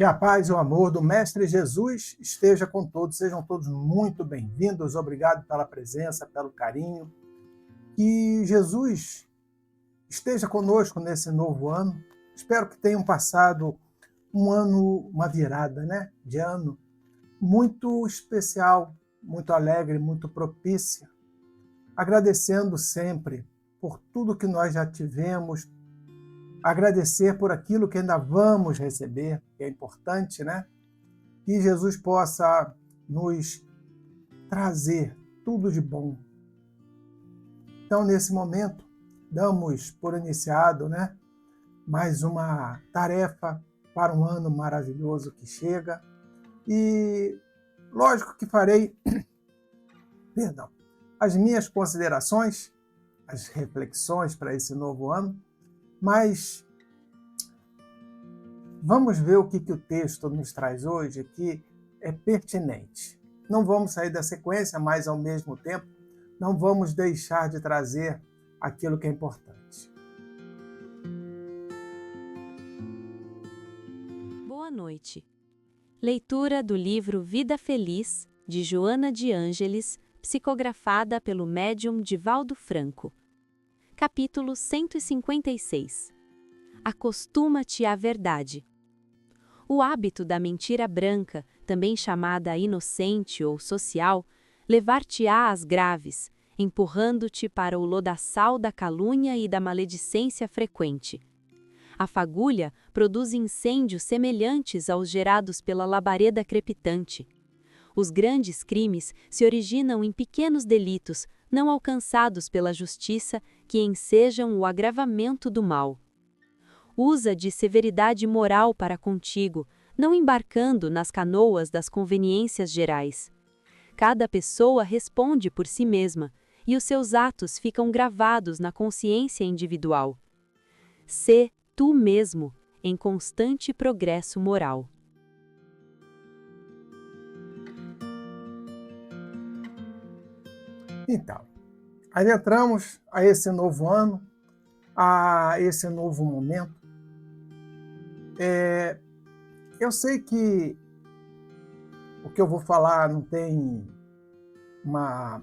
Que a paz e o amor do Mestre Jesus esteja com todos. Sejam todos muito bem-vindos. Obrigado pela presença, pelo carinho. Que Jesus esteja conosco nesse novo ano. Espero que tenham passado um ano, uma virada, de ano muito especial, muito alegre, muito propícia. Agradecendo sempre por tudo que nós já tivemos, agradecer por aquilo que ainda vamos receber, que é importante, Que Jesus possa nos trazer tudo de bom. Então, nesse momento, damos por iniciado, mais uma tarefa para um ano maravilhoso que chega. E lógico que farei, as minhas considerações, as reflexões para esse novo ano, mas vamos ver o que o texto nos traz hoje, que é pertinente. Não vamos sair da sequência, mas, ao mesmo tempo, não vamos deixar de trazer aquilo que é importante. Boa noite. Leitura do livro Vida Feliz, de Joana de Ângeles, psicografada pelo médium Divaldo Franco. Capítulo 156. Acostuma-te à verdade. O hábito da mentira branca, também chamada inocente ou social, levar-te-á às graves, empurrando-te para o lodaçal da calúnia e da maledicência frequente. A fagulha produz incêndios semelhantes aos gerados pela labareda crepitante. Os grandes crimes se originam em pequenos delitos, não alcançados pela justiça, que ensejam o agravamento do mal. Usa de severidade moral para contigo, não embarcando nas canoas das conveniências gerais. Cada pessoa responde por si mesma, e os seus atos ficam gravados na consciência individual. Sê tu mesmo, em constante progresso moral. Então, adentramos a esse novo ano, a esse novo momento. Eu sei que o que eu vou falar não tem uma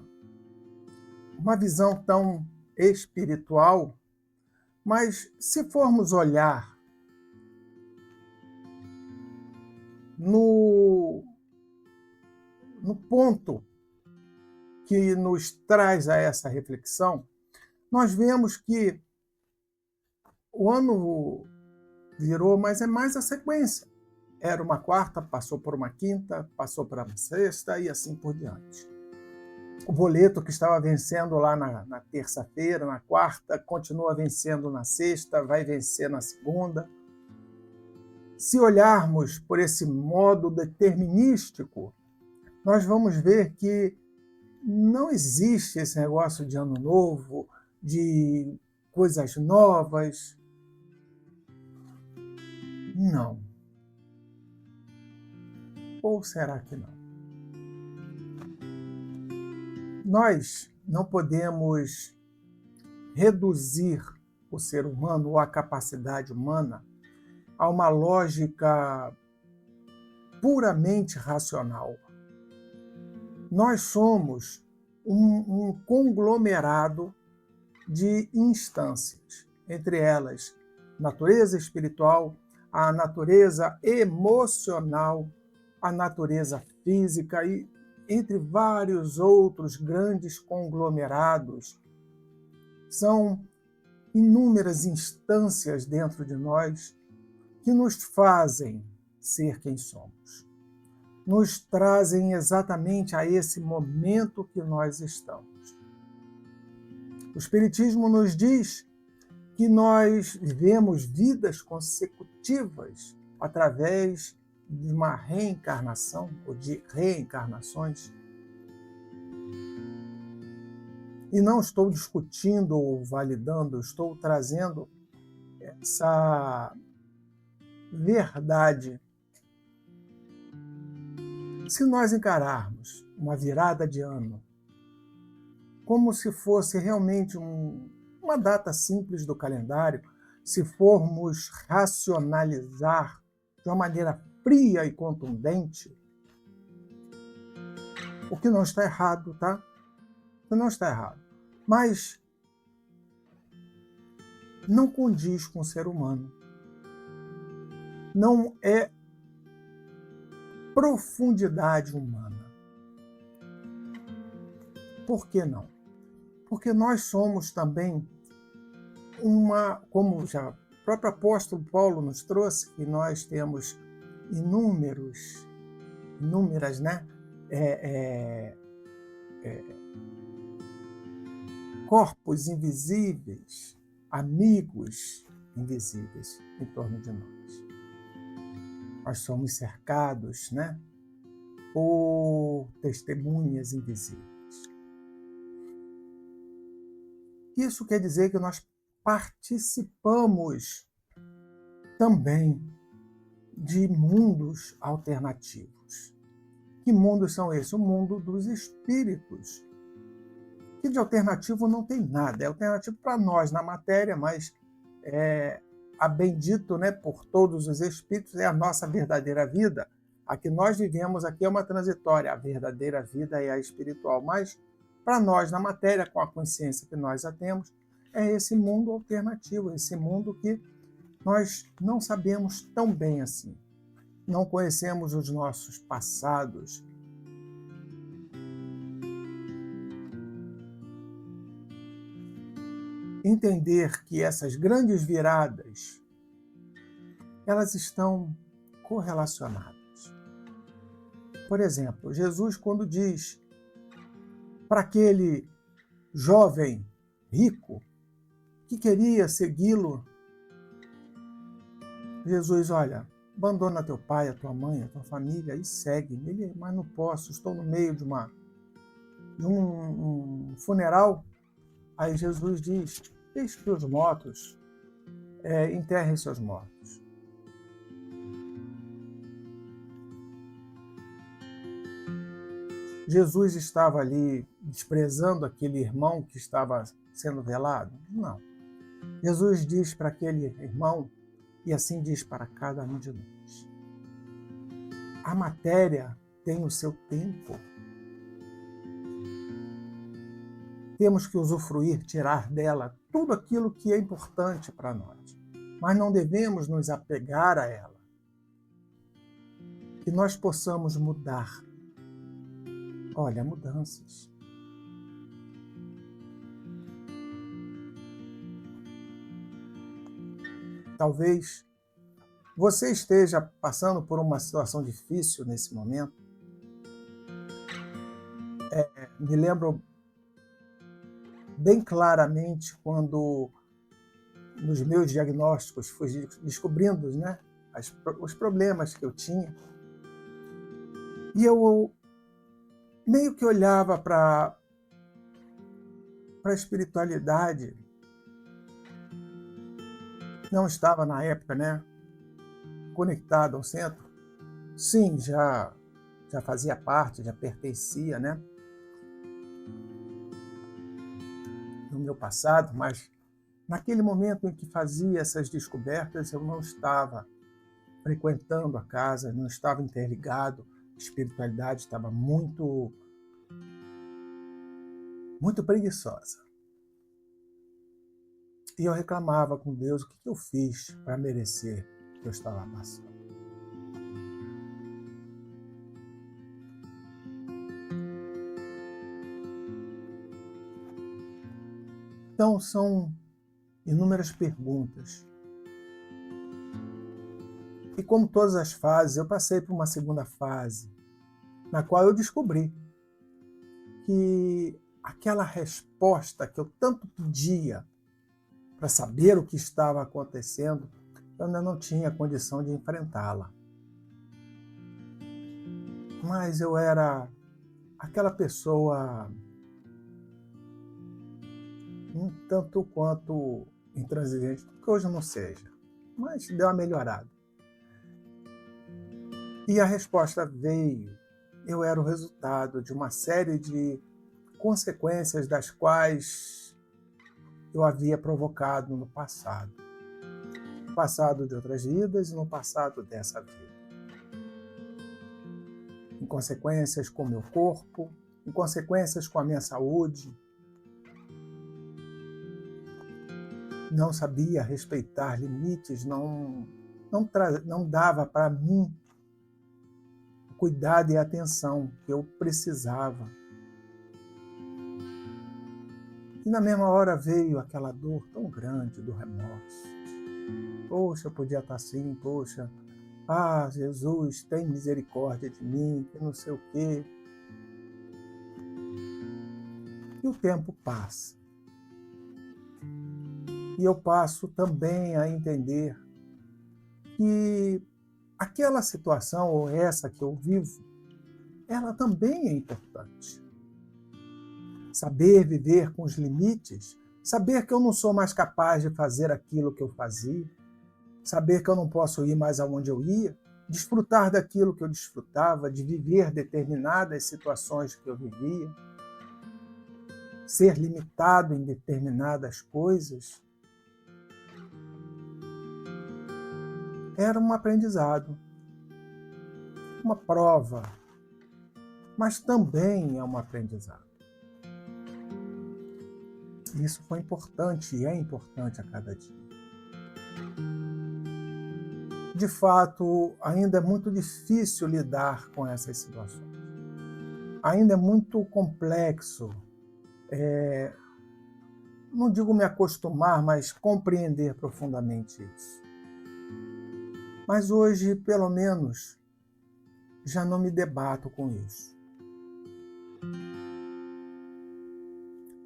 visão tão espiritual, mas se formos olhar no ponto que nos traz a essa reflexão, nós vemos que o ano virou, mas é mais a sequência. Era uma quarta, passou por uma quinta, passou para uma sexta e assim por diante. O boleto que estava vencendo lá na terça-feira, na quarta, continua vencendo na sexta, vai vencer na segunda. Se olharmos por esse modo determinístico, nós vamos ver que não existe esse negócio de ano novo, de coisas novas. Não. Ou será que não? Nós não podemos reduzir o ser humano ou a capacidade humana a uma lógica puramente racional. Nós somos um conglomerado de instâncias, entre elas natureza espiritual, a natureza emocional, a natureza física e entre vários outros grandes conglomerados. São inúmeras instâncias dentro de nós que nos fazem ser quem somos. Nos trazem exatamente a esse momento que nós estamos. O Espiritismo nos diz que nós vivemos vidas consecutivas através de uma reencarnação ou de reencarnações. E não estou discutindo ou validando, estou trazendo essa verdade. Se nós encararmos uma virada de ano como se fosse realmente uma data simples do calendário, se formos racionalizar de uma maneira fria e contundente, o que não está errado, tá? O que não está errado. Mas não condiz com o ser humano. Não é profundidade humana. Por que não? Porque nós somos também como já o próprio apóstolo Paulo nos trouxe, que nós temos inúmeras, né? Corpos invisíveis, amigos invisíveis em torno de nós. Nós somos cercados, né, por testemunhas invisíveis. Isso quer dizer que nós participamos também de mundos alternativos. Que mundos são esses? O mundo dos espíritos. Que de alternativo não tem nada. É alternativo para nós na matéria, mas a bendito, né, por todos os espíritos é a nossa verdadeira vida. A que nós vivemos aqui é uma transitória. A verdadeira vida é a espiritual. Mas para nós na matéria, com a consciência que nós já temos, é esse mundo alternativo, esse mundo que nós não sabemos tão bem assim. Não conhecemos os nossos passados. Entender que essas grandes viradas, elas estão correlacionadas. Por exemplo, Jesus, quando diz para aquele jovem rico que queria segui-lo, Jesus, olha, abandona teu pai, a tua mãe, a tua família e segue. Ele, mas não posso, estou no meio de um funeral. Aí Jesus diz, deixe que os mortos enterrem seus mortos. Jesus estava ali desprezando aquele irmão que estava sendo velado? Não. Jesus diz para aquele irmão, e assim diz para cada um de nós: a matéria tem o seu tempo. Temos que usufruir, tirar dela tudo aquilo que é importante para nós, mas não devemos nos apegar a ela. Que nós possamos mudar. Olha, mudanças. Talvez você esteja passando por uma situação difícil nesse momento. Me lembro bem claramente quando, nos meus diagnósticos, fui descobrindo, né, os problemas que eu tinha. E eu meio que olhava para a espiritualidade. Não estava, na época, né, conectado ao centro. Sim, já fazia parte, já pertencia, né, no meu passado, mas naquele momento em que fazia essas descobertas, eu não estava frequentando a casa, não estava interligado, a espiritualidade estava muito preguiçosa. E eu reclamava com Deus, o que eu fiz para merecer o que eu estava passando. Então, são inúmeras perguntas. E como todas as fases, eu passei por uma segunda fase, na qual eu descobri que aquela resposta que eu tanto pedia para saber o que estava acontecendo, eu ainda não tinha condição de enfrentá-la. Mas eu era aquela pessoa um tanto quanto intransigente, que hoje não seja, mas deu uma melhorada. E a resposta veio. Eu era o resultado de uma série de consequências das quais eu havia provocado no passado. No passado de outras vidas e no passado dessa vida. consequências com o meu corpo, em consequências com a minha saúde. Não sabia respeitar limites, não dava para mim o cuidado e a atenção que eu precisava. E na mesma hora veio aquela dor tão grande do remorso. Poxa, eu podia estar assim, poxa, Jesus, tem misericórdia de mim, que não sei o quê. E o tempo passa. E eu passo também a entender que aquela situação, ou essa que eu vivo, ela também é importante. Saber viver com os limites, saber que eu não sou mais capaz de fazer aquilo que eu fazia, saber que eu não posso ir mais aonde eu ia, desfrutar daquilo que eu desfrutava, de viver determinadas situações que eu vivia, ser limitado em determinadas coisas, era um aprendizado, uma prova, mas também é um aprendizado. Isso foi importante e é importante a cada dia. De fato, ainda é muito difícil lidar com essas situações. Ainda é muito complexo, não digo me acostumar, mas compreender profundamente isso. Mas hoje, pelo menos, já não me debato com isso.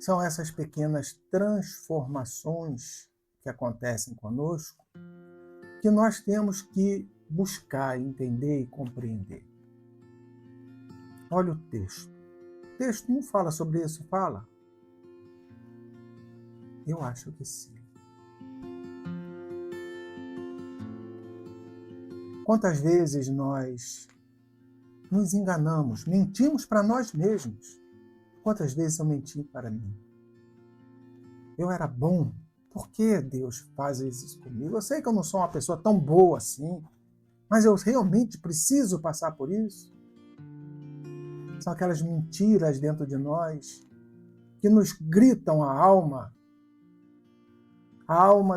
São essas pequenas transformações que acontecem conosco que nós temos que buscar, entender e compreender. Olha o texto. O texto não fala sobre isso, fala? Eu acho que sim. Quantas vezes nós nos enganamos, mentimos para nós mesmos? Quantas vezes eu menti para mim? Eu era bom. Por que Deus faz isso comigo? Eu sei que eu não sou uma pessoa tão boa assim, mas eu realmente preciso passar por isso? São aquelas mentiras dentro de nós que nos gritam a alma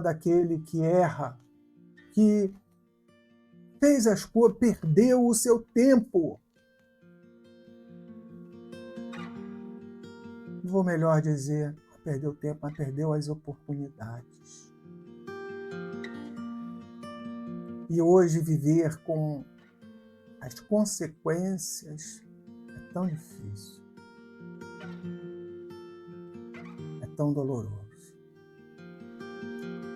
daquele que erra, que fez as coisas, perdeu o seu tempo. Vou melhor dizer, perdeu o tempo, mas perdeu as oportunidades. E hoje viver com as consequências é tão difícil. É tão doloroso.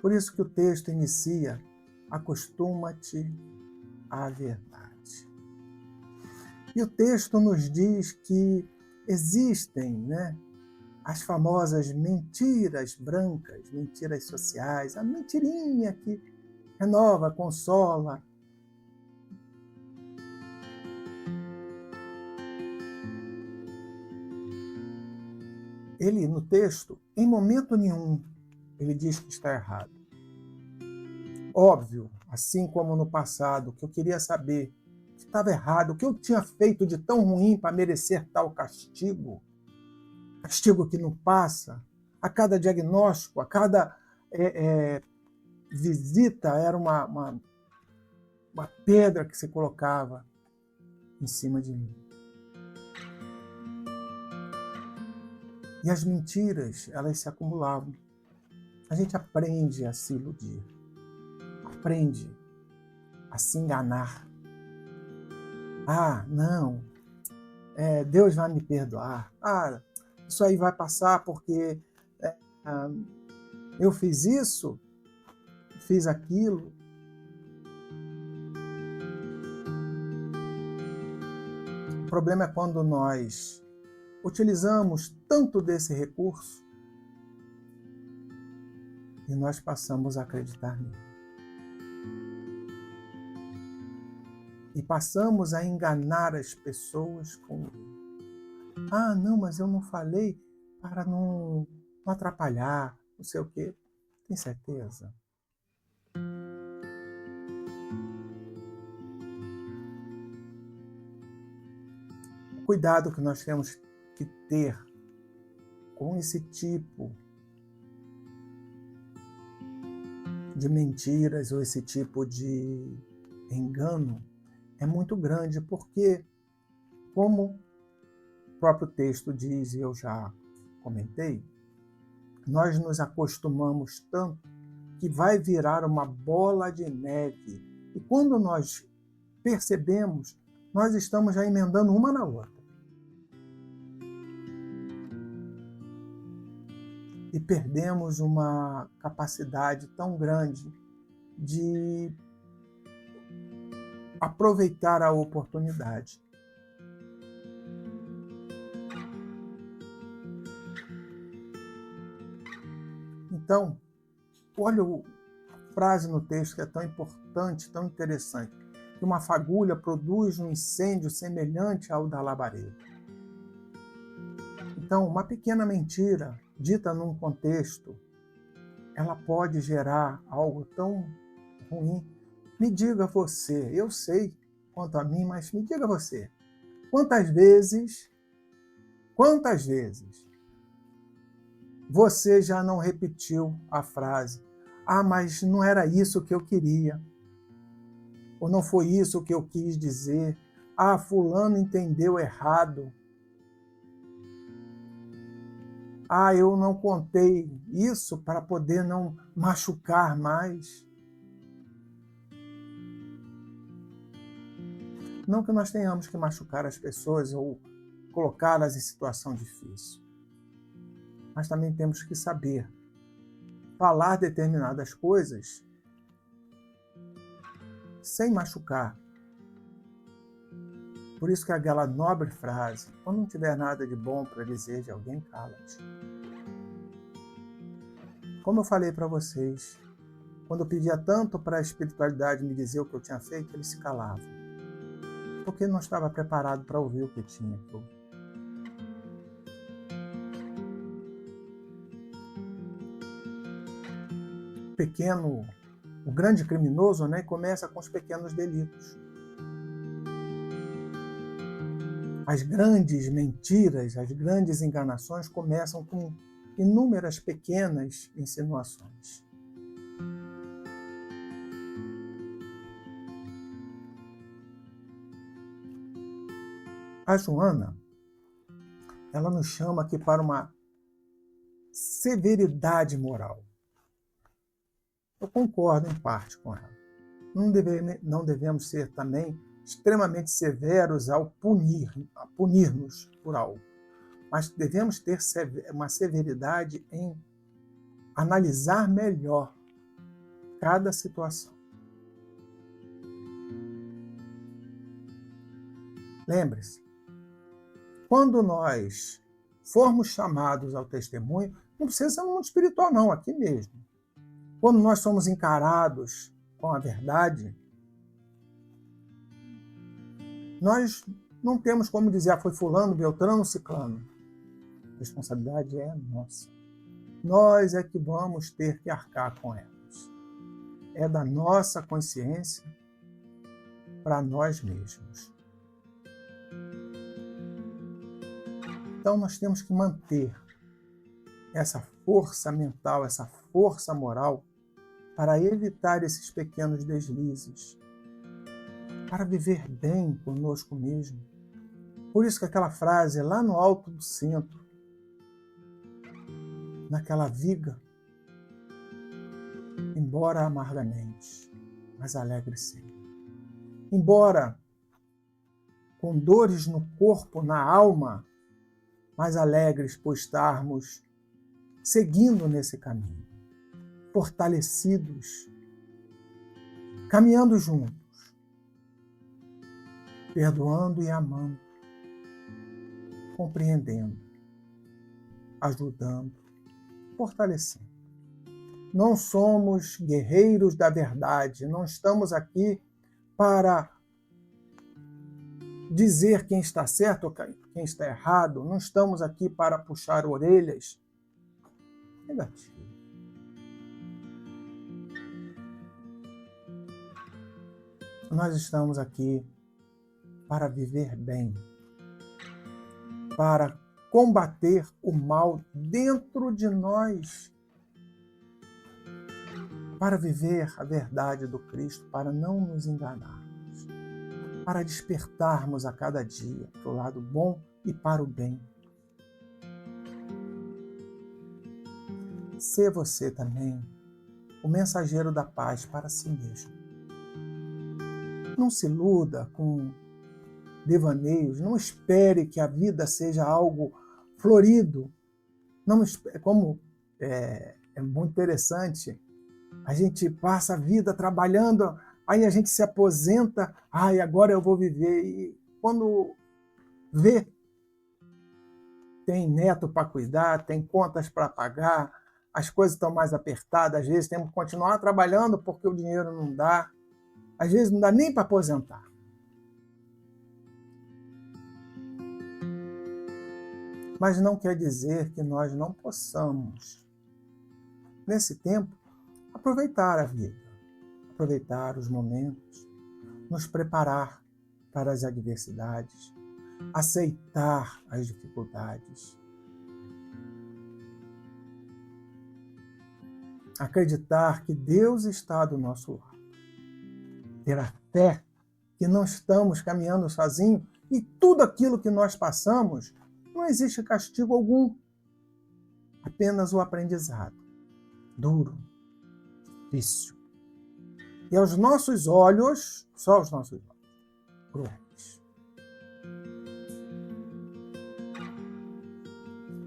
Por isso que o texto inicia: acostuma-te à verdade. E o texto nos diz que existem, as famosas mentiras brancas, mentiras sociais, a mentirinha que renova, consola. Ele, no texto, em momento nenhum, ele diz que está errado. Óbvio, assim como no passado, que eu queria saber que estava errado, o que eu tinha feito de tão ruim para merecer tal castigo que não passa, a cada diagnóstico, a cada visita era uma pedra que se colocava em cima de mim. E as mentiras, elas se acumulavam. A gente aprende a se iludir, aprende a se enganar. Não, Deus vai me perdoar. Isso aí vai passar porque eu fiz isso, fiz aquilo. O problema é quando nós utilizamos tanto desse recurso e nós passamos a acreditar nele. E passamos a enganar as pessoas com ele. Não, mas eu não falei para não atrapalhar, não sei o quê. Tem certeza? cuidado que nós temos que ter com esse tipo de mentiras ou esse tipo de engano é muito grande, porque, como o próprio texto diz, e eu já comentei, nós nos acostumamos tanto que vai virar uma bola de neve. E quando nós percebemos, nós estamos já emendando uma na outra. E perdemos uma capacidade tão grande de aproveitar a oportunidade. Então, olha a frase no texto que é tão importante, tão interessante, que uma fagulha produz um incêndio semelhante ao da labareda. Então, uma pequena mentira, dita num contexto, ela pode gerar algo tão ruim. Me diga você, eu sei quanto a mim, mas me diga você, quantas vezes você já não repetiu a frase: ah, mas não era isso que eu queria, ou não foi isso que eu quis dizer, ah, fulano entendeu errado, ah, eu não contei isso para poder não machucar mais. Não que nós tenhamos que machucar as pessoas ou colocá-las em situação difícil, mas também temos que saber falar determinadas coisas sem machucar. Por isso que aquela nobre frase: quando não tiver nada de bom para dizer de alguém, cala-te. Como eu falei para vocês, quando eu pedia tanto para a espiritualidade me dizer o que eu tinha feito, eles se calavam, porque não estava preparado para ouvir o que tinha que ouvir. O grande criminoso, né, começa com os pequenos delitos. As grandes mentiras, as grandes enganações começam com inúmeras pequenas insinuações. A Joana, ela nos chama aqui para uma severidade moral. Eu concordo em parte com ela. Não devemos ser também extremamente severos ao punir-nos por algo, mas devemos ter uma severidade em analisar melhor cada situação. Lembre-se, quando nós formos chamados ao testemunho, não precisa ser no mundo espiritual não, aqui mesmo. Quando nós somos encarados com a verdade, nós não temos como dizer, foi fulano, beltrano, ciclano. A responsabilidade é nossa. Nós é que vamos ter que arcar com elas. É da nossa consciência para nós mesmos. Então nós temos que manter essa força mental, essa força moral para evitar esses pequenos deslizes, para viver bem conosco mesmo. Por isso que aquela frase lá no alto do centro, naquela viga, embora amargamente, mas alegre sempre. Embora com dores no corpo, na alma, mas alegres por estarmos seguindo nesse caminho, fortalecidos, caminhando juntos, perdoando e amando, compreendendo, ajudando, fortalecendo. Não somos guerreiros da verdade, não estamos aqui para dizer quem está certo ou quem está errado, não estamos aqui para puxar orelhas. Negativo. Nós estamos aqui para viver bem, para combater o mal dentro de nós, para viver a verdade do Cristo, para não nos enganarmos, para despertarmos a cada dia para o lado bom e para o bem. Sê você também o mensageiro da paz para si mesmo. Não se iluda com devaneios, não espere que a vida seja algo florido. Não, como é muito interessante, a gente passa a vida trabalhando, aí a gente se aposenta, agora eu vou viver. E quando vê, tem neto para cuidar, tem contas para pagar, as coisas estão mais apertadas, às vezes temos que continuar trabalhando porque o dinheiro não dá, às vezes não dá nem para aposentar. Mas não quer dizer que nós não possamos, nesse tempo, aproveitar a vida, aproveitar os momentos, nos preparar para as adversidades, aceitar as dificuldades, acreditar que Deus está do nosso lado, ter a fé que não estamos caminhando sozinhos e tudo aquilo que nós passamos, não existe castigo algum, apenas o aprendizado, duro, difícil. E aos nossos olhos, só aos nossos olhos, cruéis.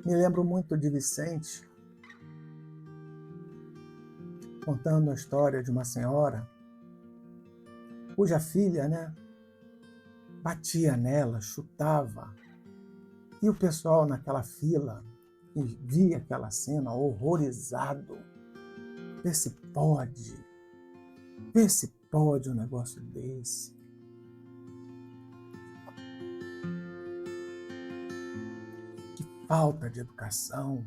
Me lembro muito de Vicente, contando a história de uma senhora cuja filha, batia nela, chutava. E o pessoal naquela fila via aquela cena horrorizado. Vê se pode um negócio desse. Que falta de educação.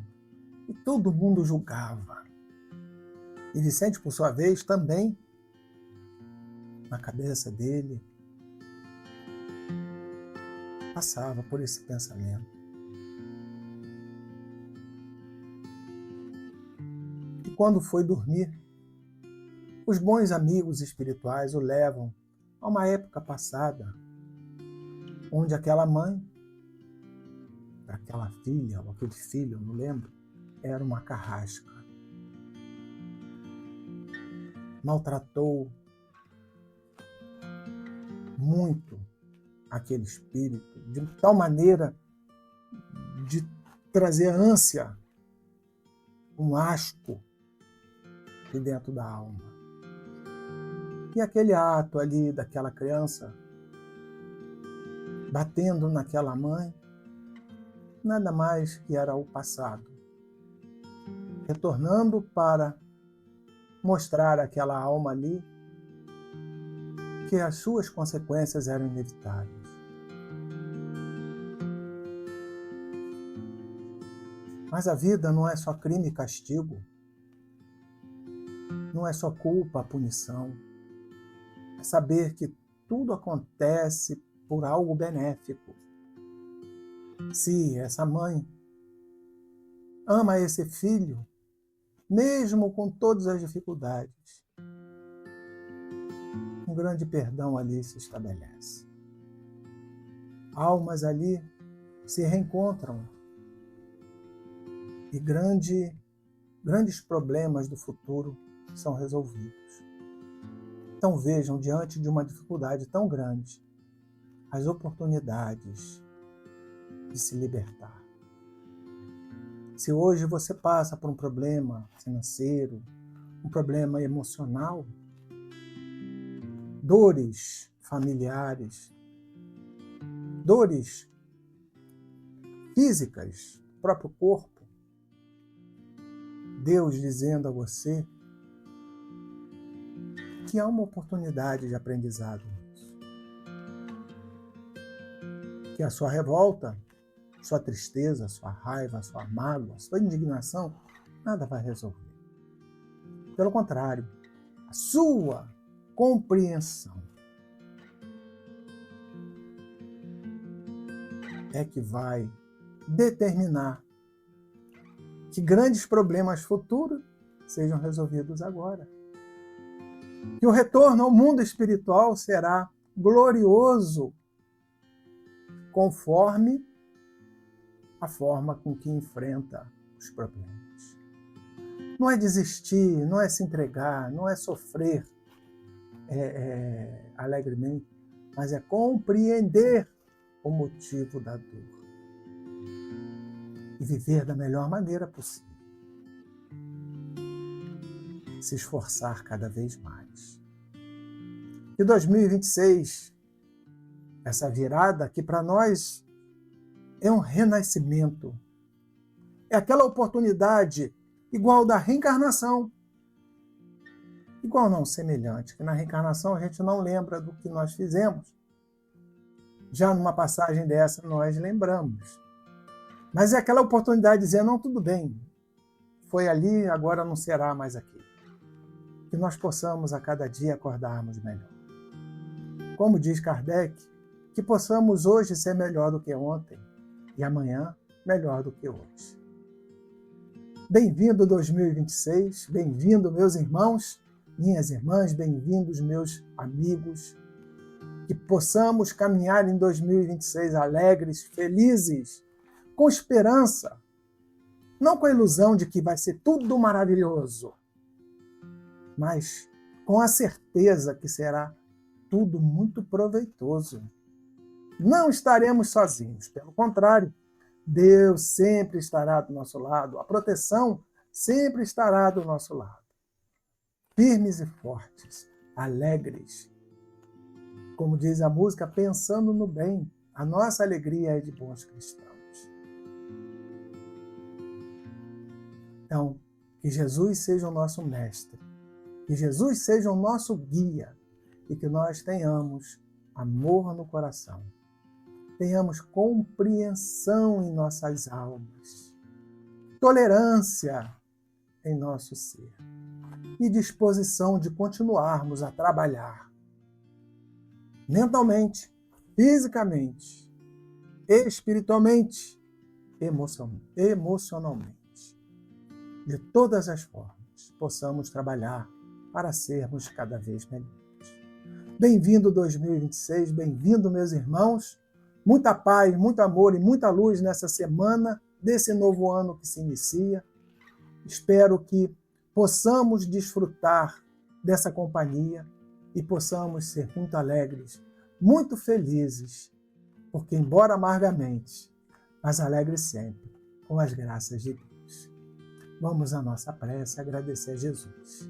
E todo mundo julgava. E Vicente, por sua vez, também, na cabeça dele, passava por esse pensamento. E quando foi dormir, os bons amigos espirituais o levam a uma época passada, onde aquela mãe, aquela filha, ou aquele filho, não lembro, era uma carrasca. Maltratou muito aquele espírito, de tal maneira de trazer ânsia, um asco de dentro da alma. E aquele ato ali daquela criança batendo naquela mãe, nada mais que era o passado, retornando para mostrar àquela alma ali que as suas consequências eram inevitáveis. Mas a vida não é só crime e castigo, não é só culpa, punição. É saber que tudo acontece por algo benéfico. Se essa mãe ama esse filho, mesmo com todas as dificuldades, um grande perdão ali se estabelece. Almas ali se reencontram e grandes problemas do futuro são resolvidos. Então vejam, diante de uma dificuldade tão grande, as oportunidades de se libertar. Se hoje você passa por um problema financeiro, um problema emocional, dores familiares, dores físicas, próprio corpo, Deus dizendo a você que há uma oportunidade de aprendizado nisso. Que a sua revolta, sua tristeza, sua raiva, sua mágoa, sua indignação, nada vai resolver. Pelo contrário, a sua compreensão é que vai determinar que grandes problemas futuros sejam resolvidos agora. Que o retorno ao mundo espiritual será glorioso, conforme a forma com que enfrenta os problemas. Não é desistir, não é se entregar, não é sofrer alegremente, mas é compreender o motivo da dor e viver da melhor maneira possível. Se esforçar cada vez mais. E 2026, essa virada que para nós é um renascimento, é aquela oportunidade igual da reencarnação. Igual não, semelhante, que na reencarnação a gente não lembra do que nós fizemos. Já numa passagem dessa nós lembramos. Mas é aquela oportunidade de dizer, não, tudo bem, foi ali, agora não será mais aqui. Que nós possamos a cada dia acordarmos melhor. Como diz Kardec, que possamos hoje ser melhor do que ontem e amanhã melhor do que hoje. Bem-vindo 2026, bem-vindo meus irmãos, minhas irmãs, bem-vindos meus amigos. Que possamos caminhar em 2026 alegres, felizes, com esperança, não com a ilusão de que vai ser tudo maravilhoso, mas com a certeza que será tudo muito proveitoso. Não estaremos sozinhos, pelo contrário, Deus sempre estará do nosso lado, a proteção sempre estará do nosso lado. Firmes e fortes, alegres. Como diz a música, pensando no bem, a nossa alegria é de bons cristãos. Então, que Jesus seja o nosso mestre, que Jesus seja o nosso guia e que nós tenhamos amor no coração, tenhamos compreensão em nossas almas, tolerância em nosso ser e disposição de continuarmos a trabalhar mentalmente, fisicamente, espiritualmente, emocionalmente. De todas as formas, possamos trabalhar para sermos cada vez melhores. Bem-vindo 2026, bem-vindo meus irmãos. Muita paz, muito amor e muita luz nessa semana desse novo ano que se inicia. Espero que possamos desfrutar dessa companhia e possamos ser muito alegres, muito felizes, porque embora amargamente, mas alegres sempre, com as graças de Deus. Vamos à nossa prece agradecer a Jesus.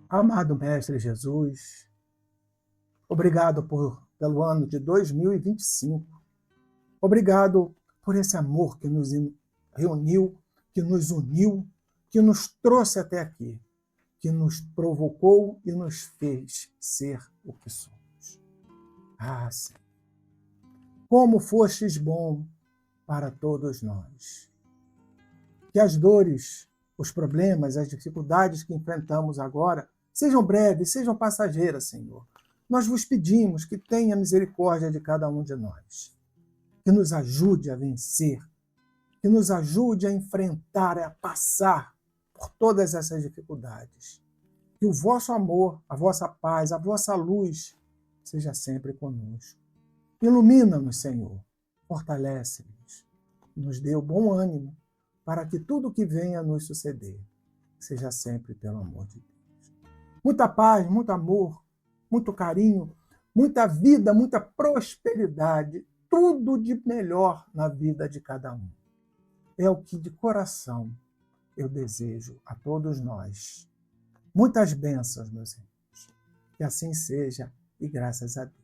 Amado Mestre Jesus, obrigado pelo ano de 2025. Obrigado por esse amor que nos reuniu, que nos uniu, que nos trouxe até aqui, que nos provocou e nos fez ser o que somos. Ah, Senhor, como fostes bom para todos nós. Que as dores, os problemas, as dificuldades que enfrentamos agora sejam breves, sejam passageiras, Senhor. Nós vos pedimos que tenha misericórdia de cada um de nós, que nos ajude a vencer, que nos ajude a enfrentar, a passar por todas essas dificuldades. Que o vosso amor, a vossa paz, a vossa luz seja sempre conosco. Ilumina-nos, Senhor, fortalece-nos, nos dê o bom ânimo para que tudo que venha a nos suceder seja sempre pelo amor de Deus. Muita paz, muito amor, muito carinho, muita vida, muita prosperidade, tudo de melhor na vida de cada um. É o que de coração eu desejo a todos nós. Muitas bênçãos, meus irmãos. Que assim seja e graças a Deus.